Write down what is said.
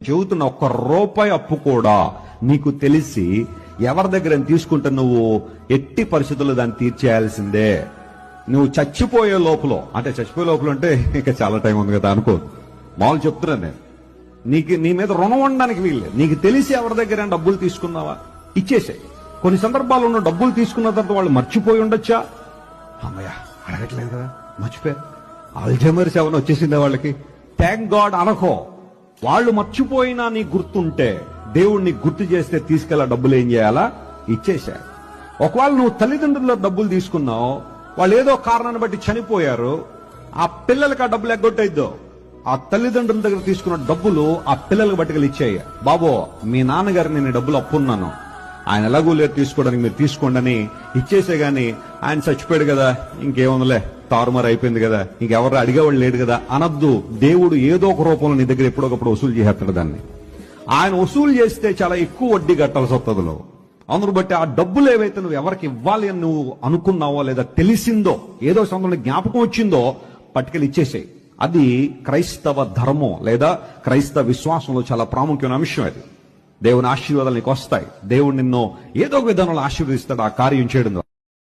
చెబుతున్న ఒక్క రూపాయి అప్పు కూడా నీకు తెలిసి ఎవరి దగ్గర తీసుకుంటే నువ్వు ఎట్టి పరిస్థితుల్లో దాన్ని తీర్చేయాల్సిందే. నువ్వు చచ్చిపోయే లోపల అంటే ఇంకా చాలా టైం ఉంది కదా అనుకో, మామూలు చెప్తున్నాను నేను. నీ మీద రుణం ఉండడానికి వీళ్ళే. నీకు తెలిసి ఎవరి దగ్గర డబ్బులు తీసుకున్నావా, ఇచ్చేసాయి. కొన్ని సందర్భాల్లో ఉన్న డబ్బులు తీసుకున్న తర్వాత వాళ్ళు మర్చిపోయి ఉండొచ్చా, అమ్మయ్య అడగట్లేదు కదా, మర్చిపోయారు, అల్జైమర్స్ ఏమైనా వచ్చేసిందే వాళ్ళకి, థ్యాంక్ గాడ్ అనకో. వాళ్ళు మర్చిపోయినా నీకు గుర్తుంటే దేవుడిని గుర్తు చేస్తే తీసుకెళ్ళా డబ్బులు ఏం చేయాలా, ఇచ్చేశారు. ఒకవేళ నువ్వు తల్లిదండ్రుల డబ్బులు తీసుకున్నావు, వాళ్ళు ఏదో కారణాన్ని బట్టి చనిపోయారు, ఆ పిల్లలకి ఆ డబ్బులు ఎగ్గొట్టయిద్దో, ఆ తల్లిదండ్రుల దగ్గర తీసుకున్న డబ్బులు ఆ పిల్లలకు బట్టుకెళ్ళి ఇచ్చాయి. బాబో మీ నాన్నగారు నేను డబ్బులు అప్పున్నాను, ఆయన ఎలాగూ లేదు తీసుకోవడానికి, మీరు తీసుకోండి అని ఇచ్చేసే గాని ఆయన చచ్చిపోయాడు కదా ఇంకేముందిలే తారుమారు అయిపోయింది కదా ఇంకెవరు అడిగేవాళ్ళు లేడు కదా అనద్దు. దేవుడు ఏదో ఒక రూపంలో నీ దగ్గర ఎప్పుడొకప్పుడు వసూలు చేస్తాడు దాన్ని. ఆయన వసూలు చేస్తే చాలా ఎక్కువ వడ్డీ కట్టాల్సి వస్తుందిలో. అందును బట్టి ఆ డబ్బులు ఏవైతే నువ్వు ఎవరికి ఇవ్వాలి అని నువ్వు అనుకున్నావో లేదా తెలిసిందో ఏదో సందర్భంలో జ్ఞాపకం వచ్చిందో పట్టుకెళ్ళి ఇచ్చేసేయి. అది క్రైస్తవ ధర్మం లేదా క్రైస్తవ విశ్వాసంలో చాలా ప్రాముఖ్యమైన అంశం. అది దేవుని ఆశీర్వాదాలు నీకు వస్తాయి. దేవుడు నిన్ను ఏదో ఒక విధానంలో ఆశీర్వదిస్తాడు ఆ కార్యం చేయడం ద్వారా.